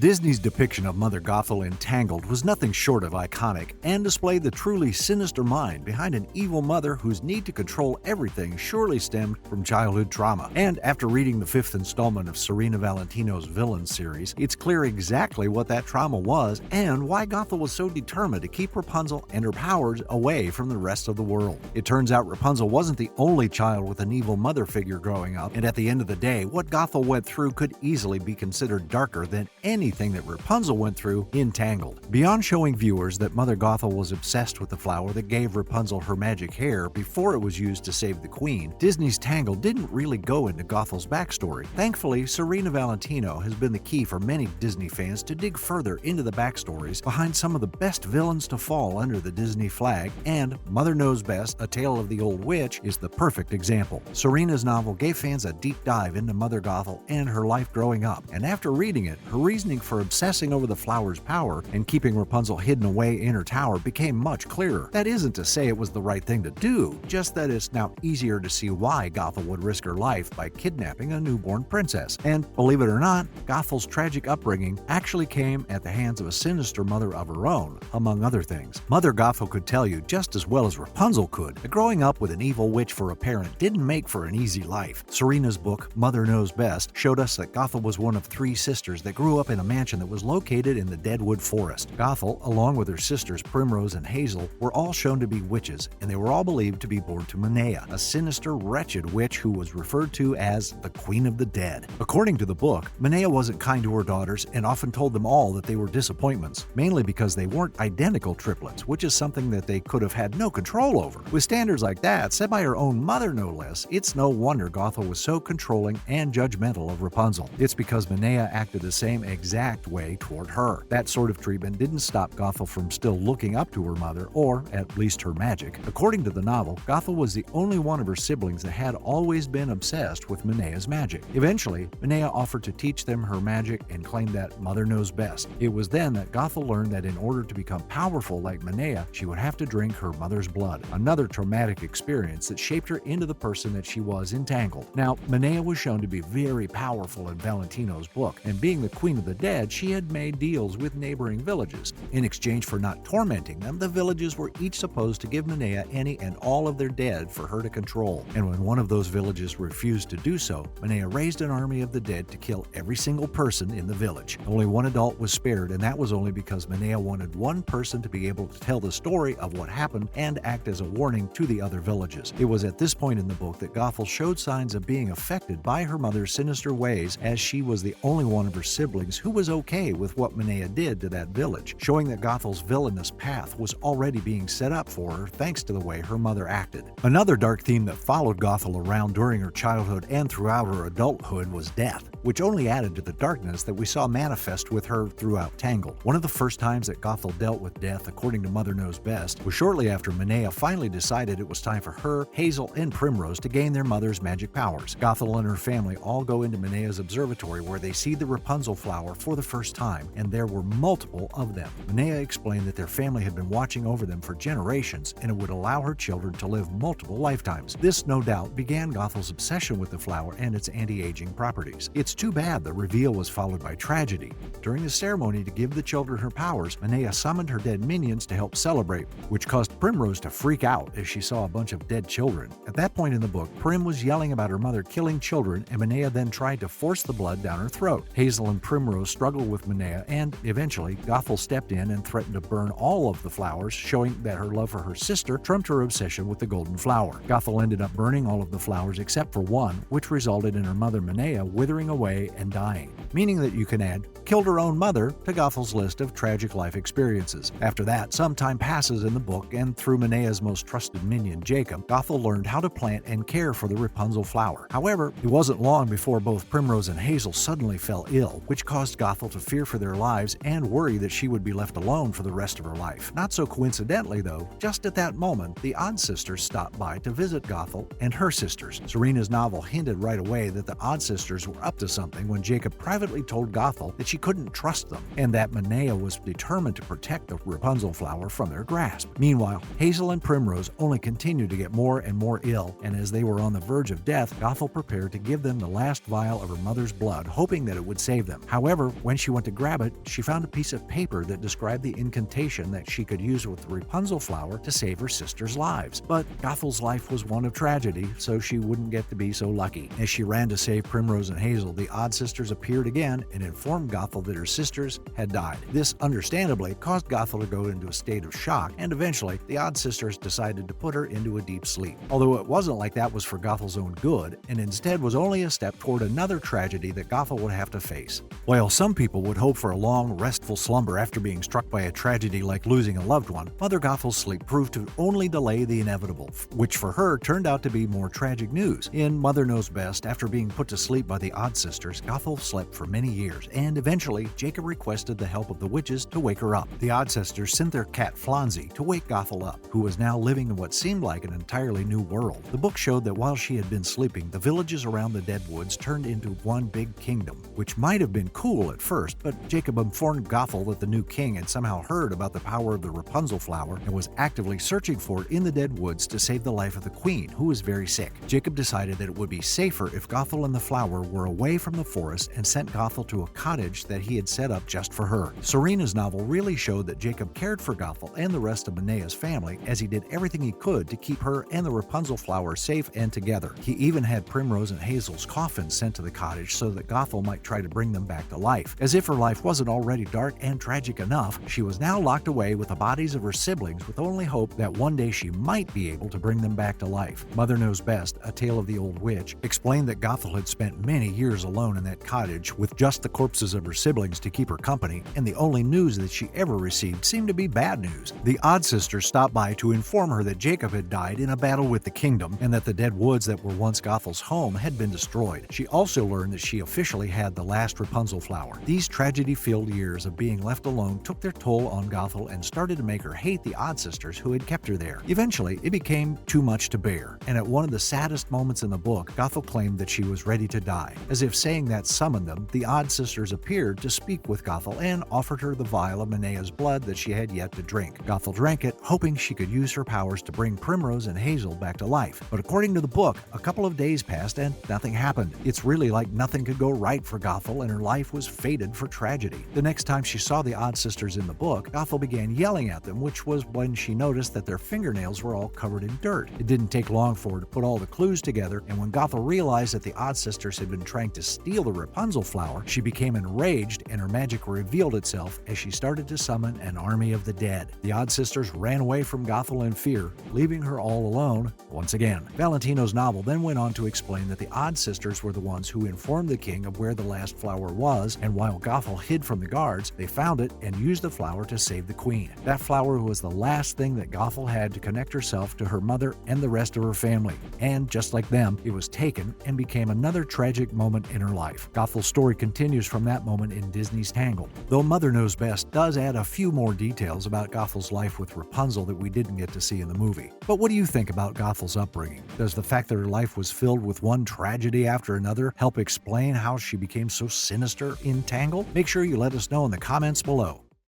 Disney's depiction of Mother Gothel in Tangled was nothing short of iconic and displayed the truly sinister mind behind an evil mother whose need to control everything surely stemmed from childhood trauma. And after reading the fifth installment of Serena Valentino's Villain series, it's clear exactly what that trauma was and why Gothel was so determined to keep Rapunzel and her powers away from the rest of the world. It turns out Rapunzel wasn't the only child with an evil mother figure growing up, and at the end of the day, what Gothel went through could easily be considered darker than anything that Rapunzel went through in Tangled. Beyond showing viewers that Mother Gothel was obsessed with the flower that gave Rapunzel her magic hair before it was used to save the queen, Disney's Tangled didn't really go into Gothel's backstory. Thankfully, Serena Valentino has been the key for many Disney fans to dig further into the backstories behind some of the best villains to fall under the Disney flag, and Mother Knows Best, A Tale of the Old Witch is the perfect example. Serena's novel gave fans a deep dive into Mother Gothel and her life growing up, and after reading it, her reasoning for obsessing over the flower's power and keeping Rapunzel hidden away in her tower became much clearer. That isn't to say it was the right thing to do, just that it's now easier to see why Gothel would risk her life by kidnapping a newborn princess. And believe it or not, Gothel's tragic upbringing actually came at the hands of a sinister mother of her own, among other things. Mother Gothel could tell you just as well as Rapunzel could that growing up with an evil witch for a parent didn't make for an easy life. Serena's book, Mother Knows Best, showed us that Gothel was one of three sisters that grew up in a mansion that was located in the Deadwood Forest. Gothel, along with her sisters Primrose and Hazel, were all shown to be witches, and they were all believed to be born to Minea, a sinister, wretched witch who was referred to as the Queen of the Dead. According to the book, Minea wasn't kind to her daughters and often told them all that they were disappointments, mainly because they weren't identical triplets, which is something that they could have had no control over. With standards like that, set by her own mother no less, it's no wonder Gothel was so controlling and judgmental of Rapunzel. It's because Minea acted the same exact way toward her. That sort of treatment didn't stop Gothel from still looking up to her mother, or at least her magic. According to the novel, Gothel was the only one of her siblings that had always been obsessed with Minea's magic. Eventually, Minea offered to teach them her magic and claimed that Mother Knows Best. It was then that Gothel learned that in order to become powerful like Minea, she would have to drink her mother's blood, another traumatic experience that shaped her into the person that she was in Tangled. Now, Minea was shown to be very powerful in Valentino's book, and being the Queen of the Dead, she had made deals with neighboring villages. In exchange for not tormenting them, the villages were each supposed to give Minea any and all of their dead for her to control. And when one of those villages refused to do so, Minea raised an army of the dead to kill every single person in the village. Only one adult was spared, and that was only because Minea wanted one person to be able to tell the story of what happened and act as a warning to the other villages. It was at this point in the book that Gothel showed signs of being affected by her mother's sinister ways, as she was the only one of her siblings who was okay with what Minea did to that village, showing that Gothel's villainous path was already being set up for her thanks to the way her mother acted. Another dark theme that followed Gothel around during her childhood and throughout her adulthood was death, which only added to the darkness that we saw manifest with her throughout Tangled. One of the first times that Gothel dealt with death, according to Mother Knows Best, was shortly after Minea finally decided it was time for her, Hazel, and Primrose to gain their mother's magic powers. Gothel and her family all go into Minea's observatory where they see the Rapunzel flower for the first time, and there were multiple of them. Minea explained that their family had been watching over them for generations, and it would allow her children to live multiple lifetimes. This, no doubt, began Gothel's obsession with the flower and its anti-aging properties. It's too bad the reveal was followed by tragedy. During the ceremony to give the children her powers, Minea summoned her dead minions to help celebrate, which caused Primrose to freak out as she saw a bunch of dead children. At that point in the book, Prim was yelling about her mother killing children, and Minea then tried to force the blood down her throat. Hazel and Primrose struggled with Minea, and eventually Gothel stepped in and threatened to burn all of the flowers, showing that her love for her sister trumped her obsession with the golden flower. Gothel ended up burning all of the flowers except for one, which resulted in her mother Minea withering away and dying, meaning that you can add killed her own mother to Gothel's list of tragic life experiences. After that, some time passes in the book, and through Minea's most trusted minion, Jacob, Gothel learned how to plant and care for the Rapunzel flower. However, it wasn't long before both Primrose and Hazel suddenly fell ill, which caused Gothel to fear for their lives and worry that she would be left alone for the rest of her life. Not so coincidentally, though, just at that moment, the Odd Sisters stopped by to visit Gothel and her sisters. Serena's novel hinted right away that the Odd Sisters were up to something when Jacob privately told Gothel that she couldn't trust them, and that Minea was determined to protect the Rapunzel flower from their grasp. Meanwhile, Hazel and Primrose only continued to get more and more ill, and as they were on the verge of death, Gothel prepared to give them the last vial of her mother's blood, hoping that it would save them. However, However, when she went to grab it, she found a piece of paper that described the incantation that she could use with the Rapunzel flower to save her sisters' lives. But Gothel's life was one of tragedy, so she wouldn't get to be so lucky. As she ran to save Primrose and Hazel, the odd sisters appeared again and informed Gothel that her sisters had died. This, understandably, caused Gothel to go into a state of shock, and eventually, the odd sisters decided to put her into a deep sleep. Although it wasn't like that was for Gothel's own good, and instead was only a step toward another tragedy that Gothel would have to face. While some people would hope for a long, restful slumber after being struck by a tragedy like losing a loved one, Mother Gothel's sleep proved to only delay the inevitable, which for her turned out to be more tragic news. In Mother Knows Best, after being put to sleep by the odd sisters, Gothel slept for many years, and eventually Jacob requested the help of the witches to wake her up. The odd sisters sent their cat Phronsie to wake Gothel up, who was now living in what seemed like an entirely new world. The book showed that while she had been sleeping, the villages around the dead woods turned into one big kingdom, which might have been cool at first, but Jacob informed Gothel that the new king had somehow heard about the power of the Rapunzel flower and was actively searching for it in the dead woods to save the life of the queen, who was very sick. Jacob decided that it would be safer if Gothel and the flower were away from the forest and sent Gothel to a cottage that he had set up just for her. Serena's novel really showed that Jacob cared for Gothel and the rest of Menaea's family, as he did everything he could to keep her and the Rapunzel flower safe and together. He even had Primrose and Hazel's coffins sent to the cottage so that Gothel might try to bring them back to life. As if her life wasn't already dark and tragic enough, she was now locked away with the bodies of her siblings with only hope that one day she might be able to bring them back to life. Mother Knows Best, A Tale of the Old Witch, explained that Gothel had spent many years alone in that cottage with just the corpses of her siblings to keep her company, and the only news that she ever received seemed to be bad news. The odd sisters stopped by to inform her that Jacob had died in a battle with the kingdom and that the dead woods that were once Gothel's home had been destroyed. She also learned that she officially had the last Rapunzel flower. These tragedy-filled years of being left alone took their toll on Gothel and started to make her hate the odd sisters who had kept her there. Eventually, it became too much to bear, and at one of the saddest moments in the book, Gothel claimed that she was ready to die. As if saying that summoned them, the odd sisters appeared to speak with Gothel and offered her the vial of Menaea's blood that she had yet to drink. Gothel drank it, hoping she could use her powers to bring Primrose and Hazel back to life. But according to the book, a couple of days passed and nothing happened. It's really like nothing could go right for Gothel, and her life was fated for tragedy. The next time she saw the odd sisters in the book, Gothel began yelling at them, which was when she noticed that their fingernails were all covered in dirt. It didn't take long for her to put all the clues together, and when Gothel realized that the odd sisters had been trying to steal the Rapunzel flower, she became enraged and her magic revealed itself as she started to summon an army of the dead. The odd sisters ran away from Gothel in fear, leaving her all alone once again. Valentino's novel then went on to explain that the odd sisters were the ones who informed the king of where the last flower was, and while Gothel hid from the guards, they found it and used the flower to save the queen. That flower was the last thing that Gothel had to connect herself to her mother and the rest of her family, and just like them, it was taken and became another tragic moment in her life. Gothel's story continues from that moment in Disney's Tangled, though Mother Knows Best does add a few more details about Gothel's life with Rapunzel that we didn't get to see in the movie. But what do you think about Gothel's upbringing? Does the fact that her life was filled with one tragedy after another help explain how she became so sinister in Tangled? Make sure you let us know in the comments below.